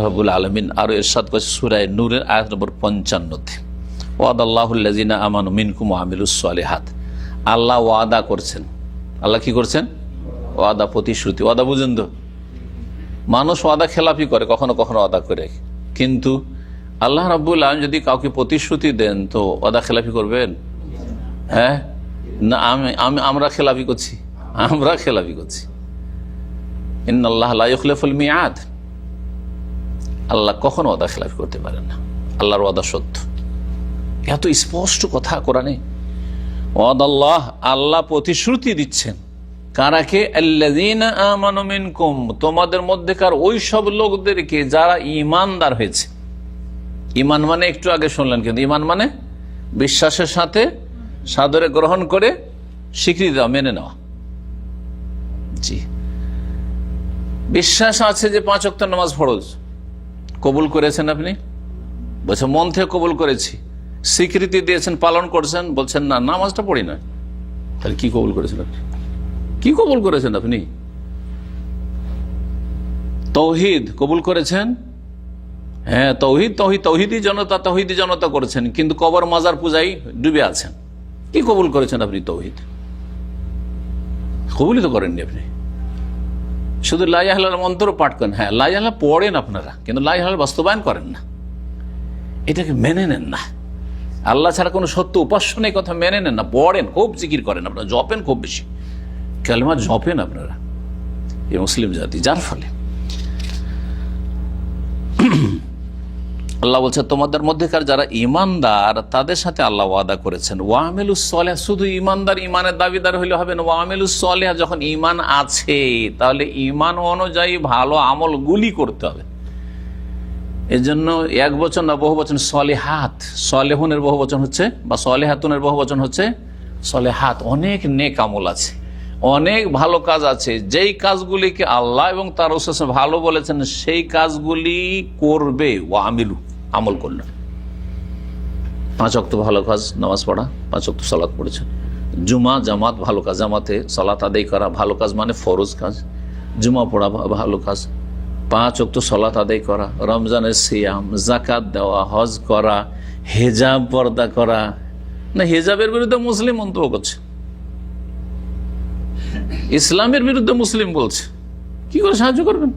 রব্বুল আলামিন আরো ইরশাদ করেছে সূরা নূরের আয়াত নম্বর 55-তে, ওয়াদাল্লাহুল্লাযিনা আমানু মিনকুম ওয়া আমিলুস সালিহাত। আল্লাহ ওয়াদা করছেন। আল্লাহ কি করছেন? ওয়াদা, প্রতিশ্রুতি। ওয়াদা বুঝেন তো? মানুষ ওয়াদা খেলাপি করে, কখনো কখনো ওয়াদা করে, কিন্তু আল্লাহ রাব্বুল আলামিন যদি কাউকে প্রতিশ্রুতি দেন তো ওয়াদা খেলাপি করবেন? হ্যাঁ না, আমরা খেলাপি করছি, আমরা খেলাপি করছি। ইন্নাল্লাহ লা ইউখলিফুল মিআদ। আল্লাহ কখনো ওয়াদা খেলাফি করতে পারেন না। আল্লাহর ওয়াদা সত্য। এত স্পষ্ট কথা কোরআনে। ওয়াদাল্লাহ, আল্লাহ প্রতিশ্রুতি দিচ্ছেন কারাকে? আল্লাযীনা আমানু মিনকুম, তোমাদের মধ্যেকার ওই সব লোকদেরকে যারা ঈমানদার হয়েছে। ঈমান মানে একটু আগে শুনলেন, কিন্তু ঈমান মানে বিশ্বাসের সাথে সাদরে গ্রহণ করে স্বীকৃতি দেওয়া, মেনে নেওয়া। জি, বিশ্বাস আছে যে 5 ওয়াক্ত নামাজ ফরজ, কবুল করেছেন আপনি? বলছেন মন থেকে কবুল করেছি। স্বীকৃতি দিয়েছেন, পালন করছেন, বলছেন না নামাজটা পড়ি না। তাহলে কি কবুল করেছেন আপনি? কি কবুল করেছেন আপনি? তৌহিদ কবুল করেছেন? হ্যাঁ, তৌহিদি জনতা করেছেন, কিন্তু কবর মাজার পূজায় ডুবে আছেন। কি কবুল করেছেন আপনি? তৌহিদ কবুলই তো করেননি আপনি। শুধু লা ইলাহা ইল্লাল্লাহ মন্ত্র পাঠ করেন। হ্যাঁ, লা ইলাহা পড়েন আপনারা, কিন্তু লা ইলাহা বাস্তবায়ন করেন না, এটাকে মেনে নেন না। আল্লাহ ছাড়া কোনো সত্য উপাস্য নেই কথা মেনে নেন না। পড়েন, খুব জিকির করেন আপনারা, জপেন খুব বেশি, কালেমা জপেন আপনারা, এই মুসলিম জাতি। যার ফলে আল্লাহ বলছে তোমাদের মধ্যেকার যারা ইমানদার তাদের সাথে আল্লাহ ওয়াদা করেছেন। ওয়ামিলুস সালিহাত, শুধু ইমানদার, ইমানের দাবিদার হইলে হবে না। ওয়ামিলুস সালিহাত, যখন ইমান আছে তাহলে ইমান অনুযায়ী ভালো আমলগুলি করতে হবে। এর জন্য এক বচন না বহু বচন সলিহাত। সলেহুনের বহু বচন হচ্ছে, বা সলেহাতুনের বহু বচন হচ্ছে সলেহাত। অনেক নেক আমল আছে, অনেক ভালো কাজ আছে, যেই কাজগুলিকে আল্লাহ এবং তার রাসূল ভালো বলেছেন সেই কাজগুলি করবে। ওয়ামিলু, আমল করলেন। 5 ওয়াক্ত ভালো কাজ, নামাজ পড়া, 5 ওয়াক্ত সালাত পড়েছেন। জুমা জামাত ভালো কাজ, জামাতে সালাত আদায় করা ভালো কাজ, মানে ফরজ কাজ। জুমা পড়া ভালো কাজ, 5 ওয়াক্ত সালাত আদায় করা, রমজানের সিয়াম, যাকাত দেওয়া, হজ করা, হেজাব পর্দা করা। না, হেজাবের বিরুদ্ধে মুসলিম মন্তব্য করছে, ইসলামের বিরুদ্ধে মুসলিম বলছে, কি করে সাহায্য করবেন?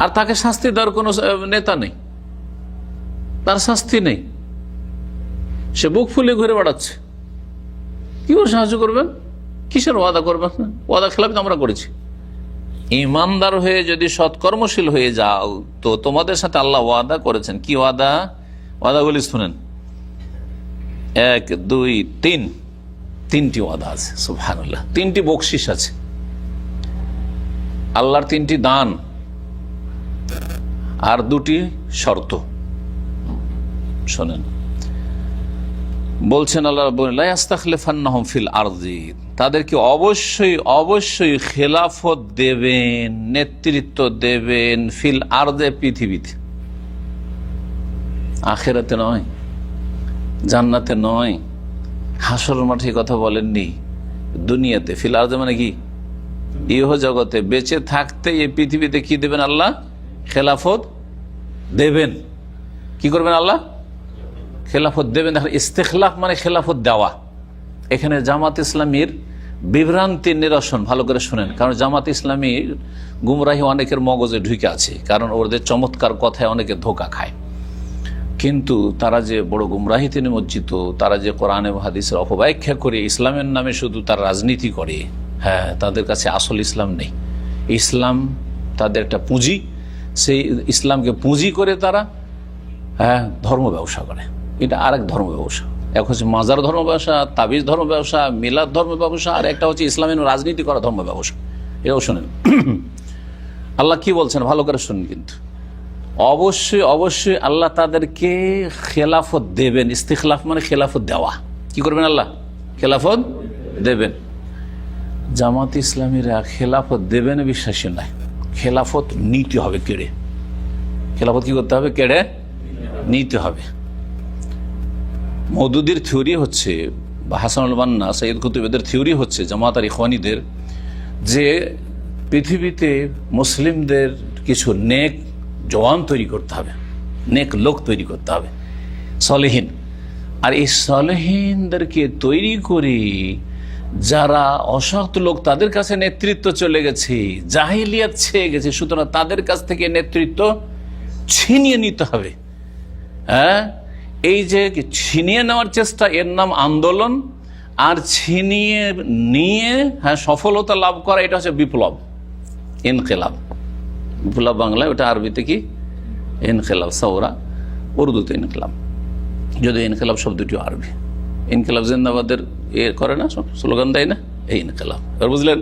আর তাকে শাস্তি দেওয়ার কোন নেতা নেই, তার শাস্তি নেই, সে বুক ফুলে ঘুরে বেড়াচ্ছে, কি করে সাহায্য করবেন? কিসের ওয়াদা করবেন? ওয়াদা খেলাফ আমরা করেছি। ইমানদার হয়ে যদি সৎকর্মশীল হয়ে যাও তো তোমাদের সাথে আল্লাহ ওয়াদা করেছেন। কি ওয়াদা? ওয়াদাগুলি শুনেন, 1 2 3, 3টি ওয়াদা আছে। সুবহানাল্লাহ, 3টি বকশিস আছে আল্লাহর, 3টি দান আর 2টি শর্ত। শোনেন, বলছেন আল্লাহ রাব্বুল লা ইস্তাখলিফান্নাহুম ফিল আরদি, তাদেরকে অবশ্যই অবশ্যই খেলাফত দেবেন, নেতৃত্ব দেবেন, ফিল আরদে, পৃথিবীতে, আখিরাতে নয়, জান্নাতে নয়, হাসর মাঠে কথা বলেননি, দুনিয়াতে। ফিল আরদে মানে কি? ইহ জগতে বেঁচে থাকতে এই পৃথিবীতে কি দেবেন আল্লাহ? খেলাফত দেবেন। কি করবেন আল্লাহ? খেলাফত দেবেন। ইস্তেখলাফ মানে খেলাফত দেওয়া। এখানে জামাত ইসলামীর বিভ্রান্তির নিরসন, ভালো করে শুনেন, কারণ জামাত ইসলামীর গুমরাহি অনেকের মগজে ঢুকে আছে, কারণ ওদের চমৎকার কথায় অনেকে ধোকা খায়, কিন্তু তারা যে বড় গুমরাহিতে নিমজ্জিত, তারা যে কোরআন এবং হাদিসের অপব্যাখ্যা করে ইসলামের নামে শুধু তার রাজনীতি করে, হ্যাঁ, তাদের কাছে আসল ইসলাম নেই। ইসলাম তাদের একটা পুঁজি, সেই ইসলামকে পুঁজি করে তারা ধর্ম ব্যবসা করে। এটা আরেক ধর্ম ব্যবসা। এক হচ্ছে মাজার ধর্ম ব্যবসা, তাবিজ ধর্ম ব্যবসা, মিলাদ ধর্ম ব্যবসা, আর একটা হচ্ছে ইসলামের রাজনীতি করা ধর্ম ব্যবসা। এটাও শোনেন আল্লাহ কি বলছেন, ভালো করে শুনুন। কিন্তু অবশ্যই অবশ্যই আল্লাহ তাদেরকে খেলাফত দেবেন। ইস্তিখলাফ মানে খেলাফত দেওয়া। কি করবেন আল্লাহ? খেলাফত দেবেন। জামাত ইসলামীরা খেলাফত দেবেন বিশ্বাসী নয়, খেলাফত নিতে হবে কেড়ে। খেলাফত কি করতে হবে? কেড়ে নিতে হবে। মওদুদির থিওরি হচ্ছে, বা হাসানুল বান্না, সৈয়দ কুতুবের থিওরি হচ্ছে, জামাত আর ইখওয়ানীদের, যে পৃথিবীতে মুসলিমদের কিছু নেক জওয়ান তৈরি করতে হবে, নেক লোক তৈরি করতে হবে, সলেহীন। আর এই সলেহীনদেরকে তৈরি করে যারা অসৎ লোক তাদের কাছে নেতৃত্ব চলে গেছে, জাহিলিয়াত ছেয়ে গেছে, সুতরাং তাদের কাছ থেকে নেতৃত্ব ছিনিয়ে নিতে হবে। হ্যাঁ, এই যে ছিনিয়ে নেওয়ার চেষ্টা, এর নাম আন্দোলন। আর ছিনিয়ে নিয়ে সফলতা লাভ করা, এটা হচ্ছে বিপ্লব, ইনকিলাব। বিপ্লব বাংলায়, ওটা আরবিতে কি ইনকিলাব, সওরা উর্দুতে ইনকিলাব, যদিও ইনকিলাব শব্দটি আরবি। ইনকিলাব জিন্দাবাদের করে না, স্লোগান দেয় না, এই ইনকিলাব। এবার বুঝলেন?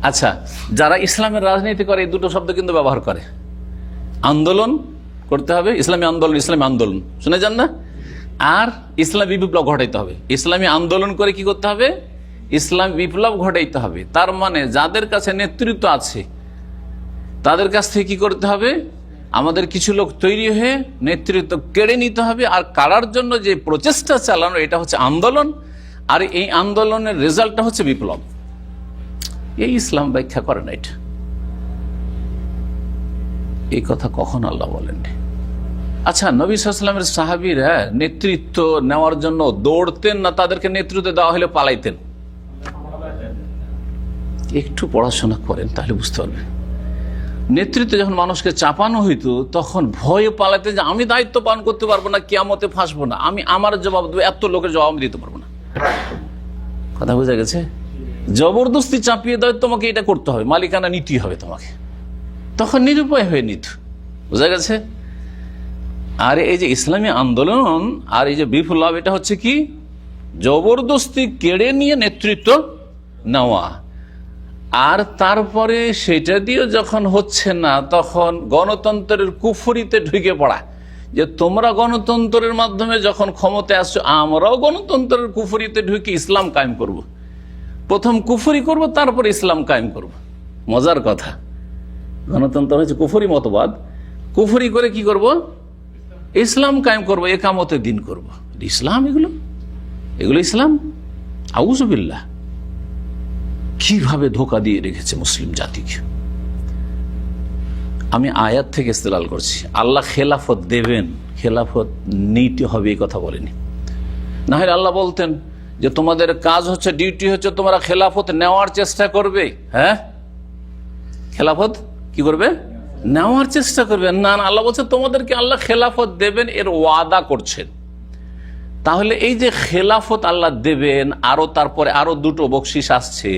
আচ্ছা, যারা ইসলামের রাজনীতি করে এই দুটো শব্দ কিন্তু ব্যবহার করে। আন্দোলন করতে হবে, ইসলামী আন্দোলন, ইসলামী আন্দোলন শুনে যান না? আর ইসলামী বিপ্লব ঘটাইতে হবে। ইসলামী আন্দোলন করে কি করতে হবে? ইসলামী বিপ্লব ঘটাইতে হবে। তার মানে যাদের কাছে নেতৃত্ব আছে তাদের কাছ থেকে কি করতে হবে? আমাদের কিছু লোক তৈরি হয়ে নেতৃত্ব কেড়ে নিতে হবে। আর কাড়ার জন্য যে প্রচেষ্টা চালানো, এটা হচ্ছে আন্দোলন। আর এই আন্দোলনের রেজাল্টটা হচ্ছে বিপ্লব। এই ইসলাম ব্যাখ্যা করে না এটা। এই কথা কখন আল্লাহ বলেননি। আচ্ছা, নবী সাল্লাল্লাহু আলাইহি ওয়াসাল্লামের সাহাবীরা নেতৃত্ব নেওয়ার জন্য দৌড়তেন না তাদেরকে নেতৃত্ব দেওয়া হলে পালাইতেন? একটু পড়াশোনা করেন তাহলে বুঝতে পারবেন। নেতৃত্বে যখন মানুষকে চাপানো হইতো তখন ভয়ে পালাইতেন যে আমি দায়িত্ব পালন করতে পারবো না, কিয়ামতে ফাঁসবো না, আমি আমার জবাব দেবো, এত লোকের জবাব আমি দিতে পারবো না। কথা বোঝা গেছে? জবরদস্তি চাপিয়ে দেয়, তোমাকে এটা করতে হবে, মালিকানা নিতে হবে তোমাকে, তখন নিরুপায় হয়ে নিত। বোঝা গেছে? আর এই যে ইসলামী আন্দোলন আর এই যে বিপ্লব, এটা হচ্ছে কি জবরদস্তি কেড়ে নিয়ে নেতৃত্ব নেওয়া। আর তারপরে সেটা দিয়ে যখন হচ্ছে না, তখন গণতন্ত্রের কুফরিতে ঢুকে পড়া, যে তোমরা গণতন্ত্রের মাধ্যমে যখন ক্ষমতায় আসছো, আমরাও গণতন্ত্রের কুফরিতে ঢুকে ইসলাম কায়েম করব। প্রথম কুফরি করব, তারপর ইসলাম কায়েম করব। মজার কথা, গণতন্ত্র হচ্ছে কুফরি মতবাদ, কুফরি করে কি করব? ইসলাম কায়েম করব, একামতে দিন করব। ইসলাম এগুলো ইসলাম? আউযুবিল্লাহ। কিভাবে ধোঁকা দিয়ে রেখেছে মুসলিম জাতিকে। আমি আয়াত থেকে ইস্তেলাল করছি। আল্লাহ খেলাফত দেবেন, খেলাফত নিতে হবে এই কথা বলেনি। না হলে আল্লাহ বলতেন যে তোমাদের কাজ হচ্ছে, ডিউটি হচ্ছে তোমরা খেলাফত নেওয়ার চেষ্টা করবে। হ্যাঁ, খেলাফত কি করবে? নেওয়ার চেষ্টা করবে। না, আল্লাহ বলছে তোমাদেরকে আল্লাহ খেলাফত দেবেন, এর ওয়াদা করছেন। তাহলে এই যে খেলাফত আল্লাহ দেবেন, আরো তারপরে আরো দুটো বকশিস আসছে,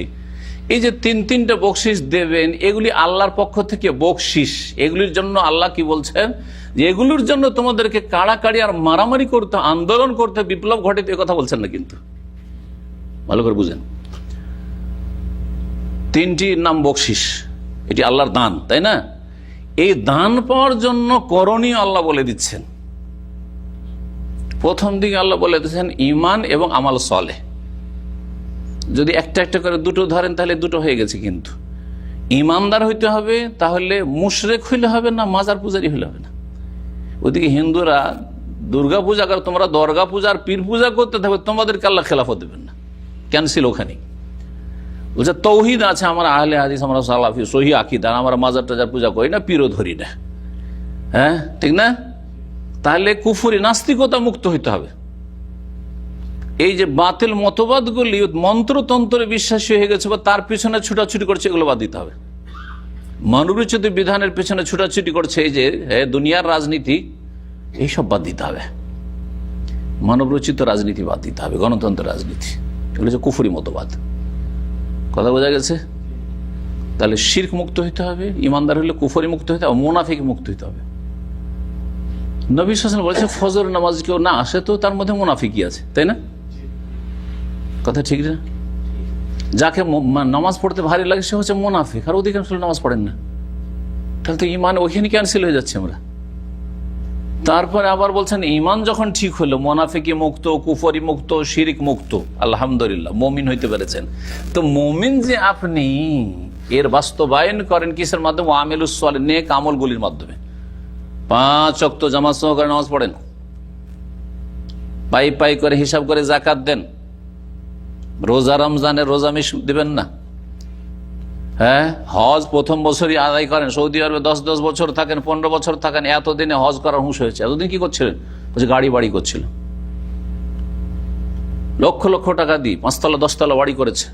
এই যে তিনটা বকশিস দেবেন, এগুলি আল্লাহর পক্ষ থেকে বকশিস। এগুলির জন্য আল্লাহ কি বলছেন? যে এগুলোর জন্য তোমাদেরকে কাড়াকাড়ি আর মারামারি করতে, আন্দোলন করতে, বিপ্লব ঘটাতে, এ কথা বলছেন না। কিন্তু ভালো করে বুঝেন, তিনটির নাম বকশিস, এটি আল্লাহর দান, তাই না? এই দান পাওয়ার জন্য করণীয় আল্লাহ বলে দিচ্ছেন। প্রথম দিকে আল্লাহ বলে দিচ্ছেন ঈমান এবং আমাল সালেহ। যদি একটা একটা করে দুটো ধরেন তাহলে দুটো হয়ে গেছে। কিন্তু ইমানদার হইতে হবে, তাহলে মুশরিক হইলে হবে না, মাজার পূজারি হইলে হবে না। ওইদিকে হিন্দুরা দুর্গা পূজা করে, তোমরা দরগা পূজা আর পীর পূজা করতে থাকবে, তোমাদেরকে আল্লাহ খেলাফত দেবেন না। ক্যান্সেল ওখানে। বলছে তৌহিদ আছে, আমরা আহলে হাদিস, আমরা সালাফি, সহি আকীদা, আমরা মাজার টাজার পূজা করি না, পীরও ধরি না। হ্যাঁ, ঠিক না? তাহলে কুফরি, নাস্তিকতা মুক্ত হইতে হবে। এই যে বাতিল মতবাদগুলি মন্ত্রতন্ত্রে বিশ্বাসী হয়ে গেছে বা তার পিছনে ছুটাছুটি করছে, এগুলো বাদ দিতে হবে। মানবরচিত বিধানের পিছনে ছুটাছুটি করছে, এই যে দুনিয়ার রাজনীতি, এইসব বাদ দিতে হবে। মানবরচিত রাজনীতি বাদ দিতে হবে, গণতন্ত্র রাজনীতি, এগুলো হচ্ছে কুফরি মতবাদ। কথা বোঝা গেছে? তাহলে শিরক মুক্ত হইতে হবে, ইমানদার হলে কুফরি মুক্ত হইতে হবে, মুনাফিক মুক্ত হইতে হবে। নবী সাল্লাল্লাহু আলাইহি ওয়াসাল্লাম বলেছে ফজর নামাজ কেউ না আসে তো তার মধ্যে মুনাফিকই আছে, তাই না? কথা ঠিক না? যাকে নামাজ পড়তে ভারী লাগে সে হচ্ছে মুনাফিক, আর অধিকাংশ নামাজ পড়েন না। তাহলে তো ইমান ওইখানে ক্যান্সেল হয়ে যাচ্ছে আমরা। তারপরে আবার বলছেন ইমান যখন ঠিক হলো, মুনাফিকি মুক্ত, কুফরি মুক্ত, শিরিক মুক্ত, আলহামদুলিল্লাহ মুমিন হইতে পেরেছেন। তো মুমিন যে আপনি, এর বাস্তবায়ন করেন কিসের মাধ্যমে? আমিলুস সালিহ, নেক আমলগুলির মাধ্যমে। 5 ওয়াক্ত জামাত সহকারে নামাজ পড়েন, পাই পাই করে হিসাব করে জাকাত দেন, রোজা রমজানের রোজা মিস দিবেন না, হ্যাঁ, হজ প্রথম বছরই আদায় করেন, সৌদি আরবে 10 বছর থাকেন, 15 বছর থাকেন, এতদিনে হজ করার হুঁশ হয়েছে। এতদিন কি করছিলেন? বলছে গাড়ি বাড়ি করছিল, লক্ষ লক্ষ টাকা দিয়ে 5তলা 10তলা বাড়ি করেছে।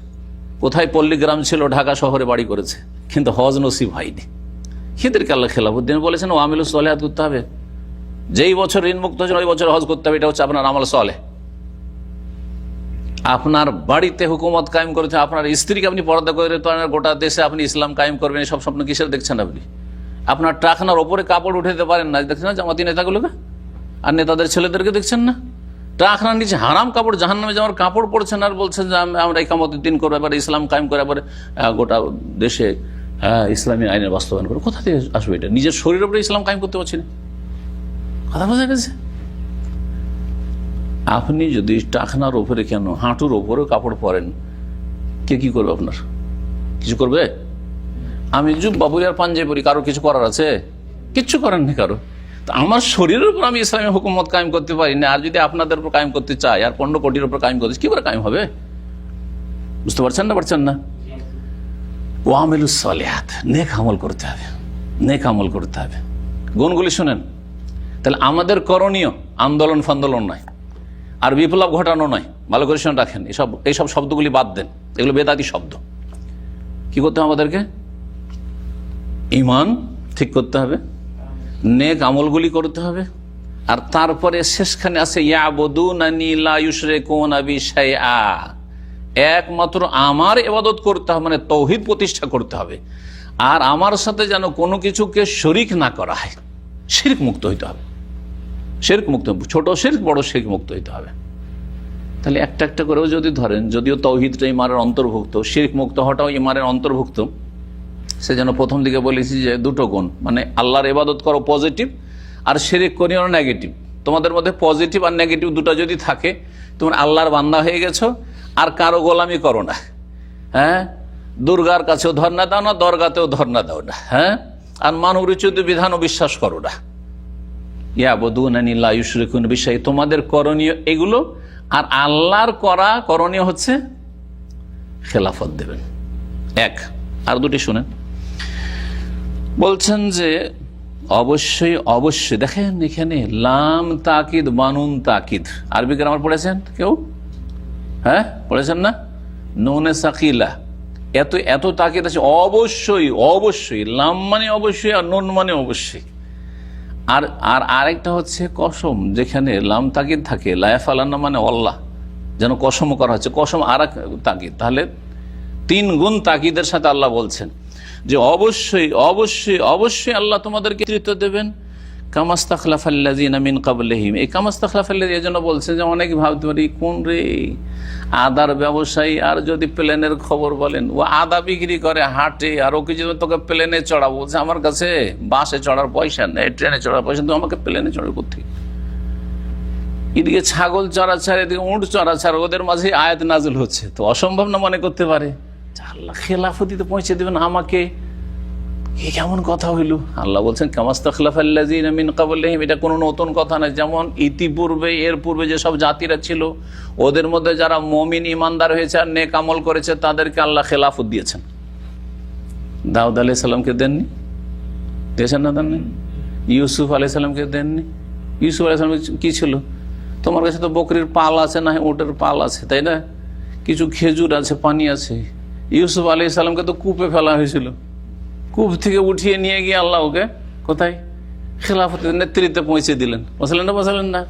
কোথায় পল্লীগ্রাম ছিল, ঢাকা শহরে বাড়ি করেছে, কিন্তু হজ নসিব হয়নি। এদেরকে আল্লাহ খেলাফুদ্দিন বলেছেন ও আমিলুস সলেহাত করতে হবে। যেই বছর ঋণমুক্ত হয়েছেন ওই বছর হজ করতে হবে, এটা হচ্ছে আপনার আমল সলেহ। আপনার বাড়িতে হুকুমত কায়েম করেছে, আপনার স্ত্রীকে আপনি পর্দা করে গোটা দেশে আপনি ইসলাম কায়েম করবেন, সব স্বপ্ন কিসের দেখছেন আপনি? আপনার টাকনার ওপরে কাপড় উঠে দিতে পারেন না, দেখছেন না জামাতি নেতাগুলোকে আর নেতাদের ছেলেদেরকে দেখছেন না? টাকনার নিচে হারাম কাপড়, জাহান্নামে যাওয়ার কাপড় পরছেন আর বলছেন যে আমরা ইকামতের দিন করবো, এবার ইসলাম কায়েম করে এবার গোটা দেশে ইসলামী আইনের বাস্তবায়ন করবো। কোথা থেকে আসবে এটা? নিজের শরীরের উপরে ইসলাম কায়েম করতে পারছি না। কথা বোঝা গেছে? আপনি যদি টাকনার ওপরে কেন হাঁটুর ওপরেও কাপড় পরেন, কে কি করবে? আপনার কিছু করবে? আমি জুব্বা পরি আর পাঞ্জাবি পরি, কারো কিছু করার আছে? কিচ্ছু করার নেই কারো। তো আমার শরীরের উপর আমি ইসলামী হুকুমত কায়েম করতে পারি না, আর যদি আপনাদের উপর কায়েম করতে চাই আর 15 কোটির উপর কায়েম করতে, কি করে কায়েম হবে? বুঝতে পারছেন না? পারছেন না? ও আমিলুস সলিহাত, নেক আমল করতে হবে, নেক আমল করতে হবে। গুণগুলি শোনেন। তাহলে আমাদের করণীয় আন্দোলন ফান্দোলন নয়, আর বিপ্লব ঘটানো নয়। ভালো করে শুনে রাখেন, এইসব শব্দগুলি বাদ দেন, এগুলো বেদাতি শব্দ। কি করতে হবে আমাদেরকে? ঈমান ঠিক করতে হবে, নেক আমলগুলি করতে হবে, আর তারপরে শেষখানে আছে ইয়াবুদুনানি লা ইউশরিকুনা বি শাইআ, একমাত্র আমার ইবাদত করতে হবে, মানে তৌহিদ প্রতিষ্ঠা করতে হবে, আর আমার সাথে যেন কোনো কিছুকে শরিক না করা হয়। শিরক মুক্ত হইতে হবে, শিরক মুক্ত, ছোট শিরক বড় শিরক মুক্ত হইতে হবে। তাহলে একটা একটা করেও যদি ধরেন, যদিও তৌহিদটা ইমানের অন্তর্ভুক্ত, শিরক মুক্ত হওয়াটাও ইমানের অন্তর্ভুক্ত, সে যেন প্রথম দিকে বলেছি যে দুটো গুণ, মানে আল্লাহর ইবাদত করো পজিটিভ, আর শিরক করিও নেগেটিভ। তোমাদের মধ্যে পজিটিভ আর নেগেটিভ দুটো যদি থাকে, তুমি আল্লাহর বান্দা হয়ে গেছো, আর কারো গোলামি করো না। হ্যাঁ, দুর্গার কাছেও ধর্ণা দাও না, দরগাতেও ধর্ণা দাও না। হ্যাঁ, আর মানবরচিত বিধানও বিশ্বাস করো না। ইয়াবুদুনানি লা ইউশরিকুনা বি শাইআ, তোমাদের করণীয় এগুলো। আর আল্লাহর করা করণীয় হচ্ছে খেলাফত দেবেন। এক, আর দুটি শুনেন। বলছেন যে অবশ্যই অবশ্যই, দেখেন এখানে লাম তাকিদ বানুন তাকিদ, আরবি গ্রামার পড়েছেন কেউ? হ্যাঁ, পড়েছেন না? নুনে সাকিলা, এত এত তাকিদ আছে। অবশ্যই অবশ্যই, লাম মানে অবশ্যই আর নুন মানে অবশ্যই। আর আর আরেকটা হচ্ছে কসম, যেখানে লাম তাকিদ থাকে, লায়াফালান্না মানে আল্লাহ, যেন কসম করা হচ্ছে, কসম আর এক তাকিদ। তাহলে 3 গুণ তাকিদের সাথে আল্লাহ বলছেন যে অবশ্যই অবশ্যই অবশ্যই আল্লাহ তোমাদেরকে নেতৃত্ব দেবেন। কামাস্তাখলাফাল্লাযীনা মিন ক্বাবলিহিম, এই কামাস্তাখলাফাল্লাযী এই জন্য বলছে যে অনেকে ভাবতে পারি কোন রে আদার ব্যবসায়ী, আর যদি প্লেনের খবর বলেন, ও আদা বিক্রি করে হাটে, আর ওকে যদি তোকে প্লেনে চড়াবো, বলছে আমার কাছে বাসে চড়ার পয়সা নেই, ট্রেনে চড়ার পয়সা, তো আমাকে প্লেনে চড়ে কোথায়? এদিকে ছাগল চড়াছাড়, এদিকে উঁট চড়াছাড়, ওদের মাঝে আয়াত নাজিল হচ্ছে। তো অসম্ভব না মনে করতে পারে আল্লাহ খেলাফতিতে পৌঁছে দেবেন আমাকে? এ কেমন কথা হইল? আল্লাহ বলছেন কামাস্তাখলাফাল্লাযীনা মিন ক্বাবলিহিম, এটা কোনো নতুন কথা না। যেমন ইতিপূর্বে, এর পূর্বে যেসব জাতিরা ছিল, ওদের মধ্যে যারা মুমিন ইমানদার হয়েছে আর নেক আমল করেছে, তাদেরকে আল্লাহ খেলাফত দিয়েছেন। দাউদ আলাইহিস সালামকে দেননি? দিয়েছেন না? দেননি? ইউসুফ আলাইহিস সালামকে দেননি? ইউসুফ আলাইহিস সালাম কি ছিল? তোমার কাছে তো বকরির পাল আছে, না উটের পাল আছে, তাই না? কিছু খেজুর আছে, পানি আছে। ইউসুফ আলাইহিস সালামকে তো কূপে ফেলা হয়েছিল, কূপ থেকে উঠিয়ে নিয়ে গিয়ে আল্লাহ ওকে কোথায়? খেলাফতের নেতৃত্বে পৌঁছে দিলেন। বুঝলেন না? বুঝলেন না?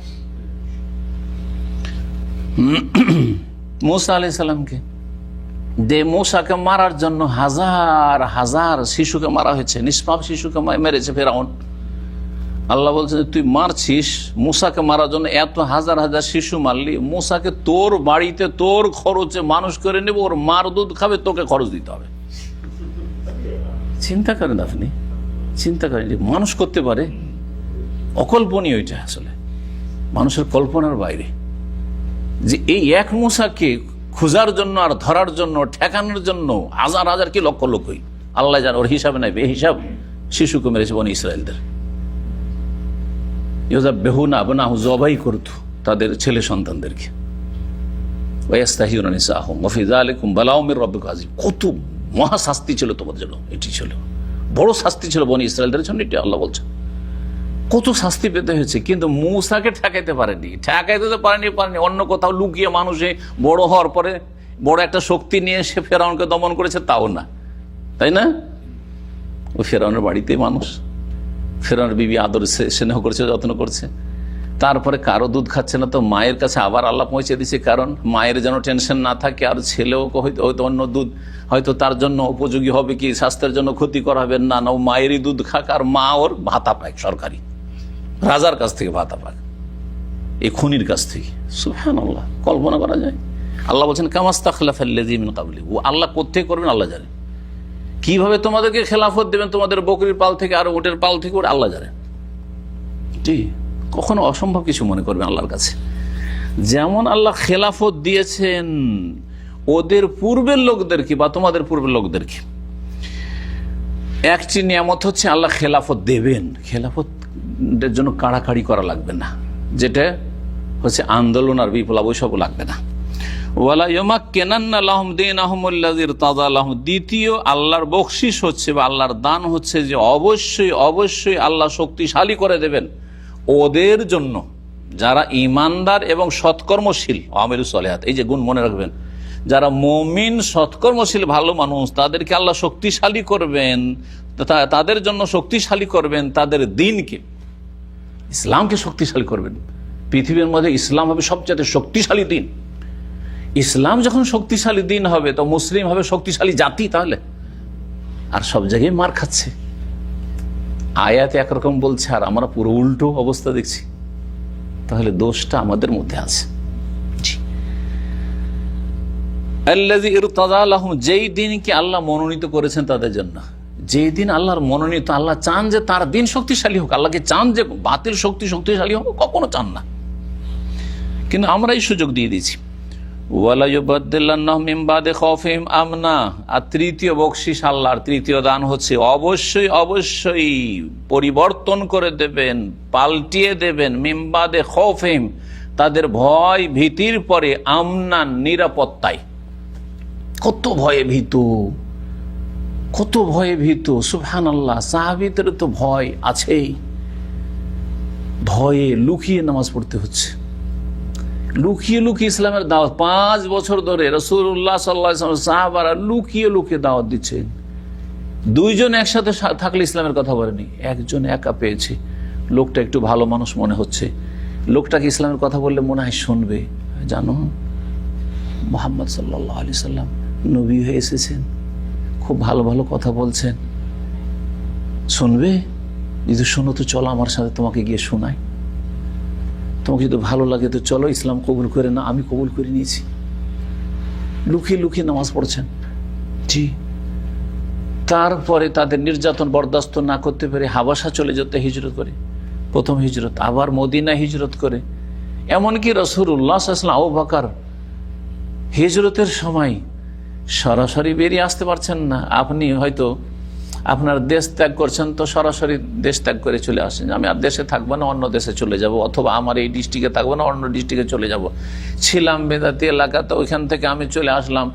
মূসা আলাইহিস সালামকে মূসাকে মারার জন্য হাজার হাজার শিশুকে মারা হয়েছে, নিষ্পাপ শিশুকে মেরেছে ফেরাউন। আল্লাহ বলছেন তুই মারছিস, মূসাকে মারার জন্য এত হাজার হাজার শিশু মারলি, মূসাকে তোর বাড়িতে তোর খরচে মানুষ করে নেব, ওর মার দুধ খাবে, তোকে খরচ দিতে হবে। চিন্তা করেন আপনি, চিন্তা করেন যে মানুষ করতে পারে? অকল্পনীয় এটা, আসলে মানুষের কল্পনার বাইরে। যে এই এক মূসাকে খোঁজার জন্য আর ধরার জন্য ঠেকানোর জন্য হাজার হাজার কি লক্ষ লক্ষই, আল্লাহ জান, ওর হিসাবে নাই বেহিসাব শিশুকে মেরেছে বনি ইসরায়েলদের। ইউযাব্বিহুনা আবনাহুম, জবাই করত তাদের ছেলে সন্তানদেরকে। ওয়াস্তাহিয়ুনা নিসাআহুম ওয়া ফি যালিকুম বালাউম মির রাব্বিকুম আযীম। কত মহা শাস্তি ছিল তোমাদের জন্য, এটি ছিল বড় শাস্তি ছিল বনি ইসরায়েলদের জন্য, এটি আল্লাহ বলছেন। কত শাস্তি পেতে হয়েছে, কিন্তু মূসাকে ঠেকাইতে পারেনি, অন্য কোথাও লুকিয়ে মানুষে বড় হওয়ার পরে বড় একটা শক্তি নিয়ে সে ফেরাউনকে দমন করেছে, তাও না, তাই না? ও ফেরাউনের বাড়িতে মানুষ, ফেরাউনের বিবি আদর স্নেহ করছে, যত্ন করছে, তারপরে কারো দুধ খাচ্ছে না তো মায়ের কাছে আবার আল্লাহ পৌঁছে দিচ্ছে, কারণ মায়ের যেন টেনশন না থাকে, আর ছেলেও হয়তো অন্য দুধ হয়তো তার জন্য উপযোগী হবে কি, স্বাস্থ্যের জন্য ক্ষতিকর হবে না, ও মায়েরই দুধ খাক, আর মা ওর ভাতা পায় সরকারি রাজার কাছ থেকে, ভাতা পায় এই খুনির কাছ থেকে। সুবহানাল্লাহ, কল্পনা করা যায়? আল্লাহ বলছেন কামাস্তাখলাফাল্লাযী মিন ক্বাবলি, ও আল্লাহ কোত্থেকে করবেন আল্লাহ জানেন, কিভাবে তোমাদেরকে খেলাফত দেবেন, তোমাদের বকরির পাল থেকে আর উটের পাল থেকে, ওটা আল্লাহ জানেন। ঠিক, কখনো অসম্ভব কিছু মনে করবেন আল্লাহর কাছে। যেমন আল্লাহ খেলাফত দিয়েছেন ওদের পূর্বের লোকদেরকে বা তোমাদের পূর্বের লোকদেরকে, একটি নিয়ামত হচ্ছে আল্লাহ খেলাফত দেবেন, খেলাফতের জন্য কাড়াকাড়ি করা লাগবে না, যেটা হচ্ছে আন্দোলন আর বিপ্লব, ওইসব লাগবে না। দ্বিতীয় আল্লাহর বকশিস হচ্ছে বা আল্লাহর দান হচ্ছে যে অবশ্যই অবশ্যই আল্লাহ শক্তিশালী করে দেবেন ওদের জন্য যারা ইমানদার এবং সৎকর্মশীল, আমিলুস সালিহাত, এই যে গুণ মনে রাখবেন, যারা মুমিন সৎকর্মশীল ভালো মানুষ, তাদেরকে আল্লাহ শক্তিশালী করবেন, তাদের জন্য শক্তিশালী করবেন তাদের দ্বীনকে, ইসলামকে শক্তিশালী করবেন। পৃথিবীর মধ্যে ইসলাম হবে সবচেয়ে শক্তিশালী দ্বীন। ইসলাম যখন শক্তিশালী দ্বীন হবে তো মুসলিম হবে শক্তিশালী জাতি, তাহলে আর সব জায়গায় মার খাচ্ছে। আয়াতে একরকম বলছে আর আমরা পুরো উল্টো অবস্থা দেখছি, তাহলে দোষটা আমাদের মধ্যে আছে। যেই দিনকে আল্লাহ মনোনীত করেছেন তাদের জন্য, যেই দিন আল্লাহর মনোনীত, আল্লাহ চান যে তার দিন শক্তিশালী হোক, আল্লাহকে চান যে বাতিল শক্তিশালী হোক, কখনো চান না, কিন্তু আমরা এই সুযোগ দিয়ে দিয়েছি। আর তৃতীয় বকশিস আল্লাহর, তৃতীয় দান হচ্ছে অবশ্যই অবশ্যই পরিবর্তন করে দেবেন, পাল্টিয়ে দেবেন, মিন বাদে খৌফিহিম, তাদের ভয় ভীতির পরে আমনা, নিরাপত্তায়। কত ভয়ে ভীত, কত ভয়ে ভীত, সুবহানাল্লাহ। সাহাবীদের তো ভয় আছেই, ভয়ে লুকিয়ে নামাজ পড়তে হচ্ছে, লুকিয়ে লুকিয়ে ইসলামের দাওয়াত 5 বছর ধরে রাসূলুল্লাহ সাল্লাল্লাহু আলাইহি ওয়াসাল্লাম সাহাবারা লুকিয়ে লুকিয়ে দাওয়াত দিচ্ছেন। 2 জন একসাথে থাকলে ইসলামের কথা বলেনি, একজন একা পেয়েছে, লোকটা একটু ভালো মানুষ মনে হচ্ছে, লোকটাকে ইসলামের কথা বললে মনে হয় শুনবে। জানো মুহাম্মদ সাল্লাল্লাহু আলাইহি সাল্লাম নবী হয়ে এসেছেন, খুব ভালো ভালো কথা বলছেন, শুনবে? যদি শোনো তো চলো আমার সাথে, তোমাকে গিয়ে শোনাই, তোমাকে যদি ভালো লাগে তো চলো, ইসলাম কবুল করে না, আমি কবুল করে নিয়েছি। লুকিয়ে লুকিয়ে নামাজ পড়ছেন। জি, তারপরে তাদের নির্যাতন বরদাস্ত না করতে পেরে হাবাসা চলে যেতে হিজরত করে, প্রথম হিজরত, আবার মদিনা হিজরত করে, এমনকি রাসূলুল্লাহ সাল্লাল্লাহু আলাইহি ওয়াসাল্লাম, আবু বকর হিজরতের সময় সরাসরি বেরিয়ে আসতে পারছেন না। আপনি হয়তো আপনার দেশ ত্যাগ করছেন, তো সরাসরি দেশ ত্যাগ করে চলে আসেন, আমি আর দেশে থাকবো না, অন্য দেশে চলে যাব, অথবা আমার এই ডিস্ট্রিক্টে থাকবো না, অন্য ডিস্ট্রিক্টে চলে যাব। ছিলাম বেদাতি এলাকা, তো ওইখান থেকে আমি চলে আসলাম,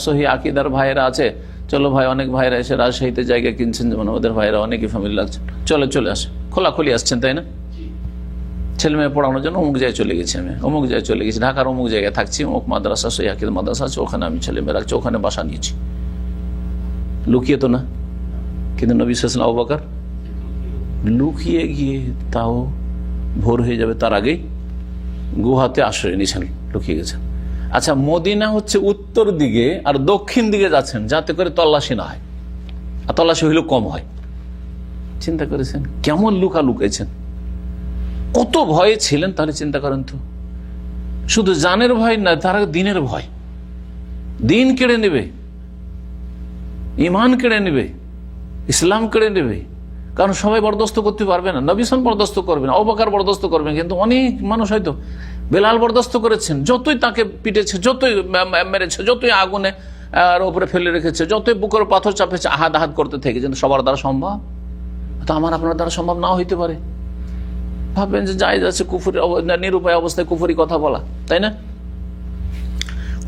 সহি আকিদার ভাইয়েরা আছে, চলো ভাই, অনেক ভাইরা এসে রাজশাহীতে জায়গা কিনছেন, যেমন ওদের ভাইরা অনেকই ফ্যামিলি লাগছে, চলে আসে, খোলাখুলি আসছেন, তাই না? ছেলে মেয়ে পড়ানোর জন্য অমুক জায়গায় চলে গেছি, আমি অমুক জায়গায় চলে গেছি, ঢাকার অমুক জায়গায় থাকছি, অমুক মাদ্রাসা, সহি আকিদার মাদ্রাসা আছে, ওখানে আমি ছেলে মেয়ে রাখছি, ওখানে বাসা নিয়েছি। লুকিয়ে তো না, কিন্তু নবী সাল্লাল্লাহু আলাইহি ওয়াসাল্লাম, আবু বকর লুকিয়ে গিয়ে, তাও ভোর হয়ে যাবে তার আগেই গুহাতে আশ্রয় নিয়েছেন, লুকিয়ে গেছেন। আচ্ছা, মদিনা হচ্ছে উত্তর দিকে আর দক্ষিণ দিকে যাচ্ছেন, যাতে করে তল্লাশি না হয়, আর তল্লাশি হইলেও কম হয়। চিন্তা করেছেন কেমন লুকাইছেন, কত ভয়ে ছিলেন, তাহলে চিন্তা করেন তো। শুধু জানের ভয় না, তারা দিনের ভয়, দিন কেড়ে নেবে, ইমান কেড়ে নেবে, ইসলাম কেড়ে নেবে, কারণ সবাই বরদাস্ত করতে পারবে না। নবী সাল্লাল্লাহু বরদাস্ত করবেন, আবু বকর বরদাস্ত করবেন, কিন্তু অনেক মানুষ হয়তো, বেলাল বরদাস্ত করেছেন, যতই তাকে পিটেছে, যতই মেরেছে, যতই আগুনে আর ওপরে ফেলে রেখেছে, যতই বুকের পাথর চাপেছে, আহাদ করতে থেকেছেন, সবার দ্বারা সম্ভব, তো আমার আপনার দ্বারা সম্ভব নাও হইতে পারে। ভাববেন যে জায়েজ আছে কুফরি, নিরুপায় অবস্থায় কুফরি কথা বলা, তাই না?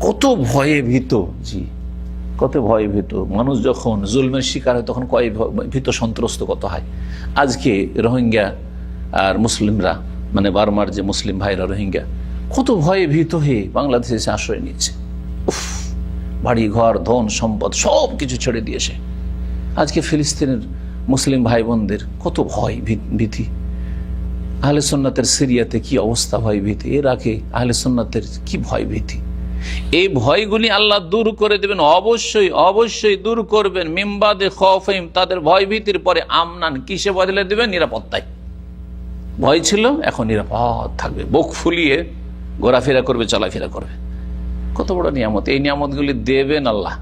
কত ভয়ে ভীত, জি, কত ভয় ভীত মানুষ যখন জুলমের শিকার হয় তখন কয় ভীত সন্ত্রস্ত কত হয়। আজকে রোহিঙ্গা আর মুসলিমরা, মানে বার্মার যে মুসলিম ভাইরা রোহিঙ্গা, কত ভয়ে ভীত হয়ে বাংলাদেশে এসে আশ্রয় নিয়েছে। উফ, বাড়ি ঘর ধন সম্পদ সব কিছু ছেড়ে দিয়েছে। আজকে ফিলিস্তিনের মুসলিম ভাই বোনদের কত ভয় ভীতি। আহলে সুন্নাতের সিরিয়াতে কি অবস্থা, ভয় ভীতি। ইরাকে আহলে সুন্নাতের কি ভয় ভীতি। এই ভয়গুলি আল্লাহ দূর করে দেবেন, অবশ্যই অবশ্যই দূর করবেন। মিম্বাদে খৌফিম, তাদের ভয় ভীতির পরে আমনান, কিসে বদলে দেবেন? নিরাপত্তায়। ভয় ছিল, এখন নিরাপদ থাকবে, বুক ফুলিয়ে ঘোরাফেরা করবে, চলাফেরা করবে। কত বড় নিয়ামত। এই নিয়ামতগুলি দেবেন আল্লাহ।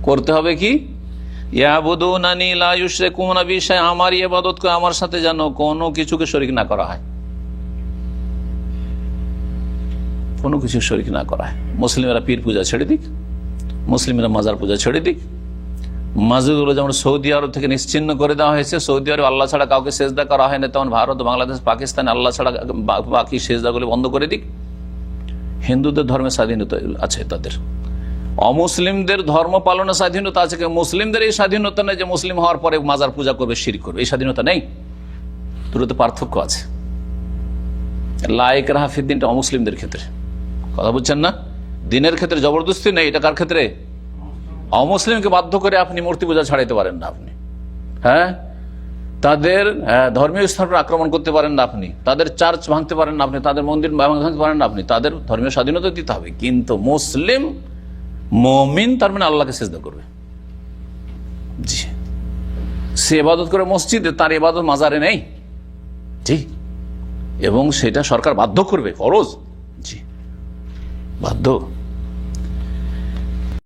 করতে হবে কি? ইয়াবুদুনানি লা ইউশরিকুনা বি শাইআ, আমার ইবাদত করে আমার সাথে যেন কোনো কিছুকে শরীক না করা হয়, কোনো কিছু শরীক না করা হয়। মুসলিমেরা পীর পূজা ছেড়ে দিক, মুসলিমেরা মাজার পূজা ছেড়ে দিক। মসজিদগুলো যেমন সৌদি আরব থেকে নিশ্চিহ্ন করে দেওয়া হয়েছে, সৌদি আরব আল্লাহ ছাড়া কাউকে সেজদা করা হয় না, তেমন ভারত, বাংলাদেশ, পাকিস্তান আল্লাহ ছাড়া বাকি সেজদাগুলি বন্ধ করে দিক। হিন্দুদের ধর্মের স্বাধীনতা আছে, তাদের অমুসলিমদের ধর্ম পালনের স্বাধীনতা আছে। মুসলিমদের এই স্বাধীনতা নেই যে মুসলিম হওয়ার পরে মাজার পূজা করবে, শিরক করবে, এই স্বাধীনতা নেই। দুটোতে পার্থক্য আছে। লায়েক রাহাফির দিনটা অমুসলিমদের ক্ষেত্রে, কথা বুঝছেন না? দিনের ক্ষেত্রে জবরদস্তি নেই। এটা কার ক্ষেত্রে? অমুসলিমকে বাধ্য করে আপনি মূর্তি পূজা ছাড়াইতে পারেন না আপনি। হ্যাঁ, তাদের ধর্মীয় স্থান আক্রমণ করতে পারেন না আপনি, তাদের চার্চ ভাঙতে পারেন না আপনি, তাদের মন্দির ভাঙতে পারেন না আপনি। তাদের ধর্মীয় স্বাধীনতা দিতে হবে। কিন্তু মুসলিম মুমিন তার মানে আল্লাহকে সিজদা করবে। জি, সে ইবাদত করে মসজিদে, তার ইবাদত মাজারে নেই। জি, এবং সেটা সরকার বাধ্য করবে, ফরজ। জি, বাধ্য।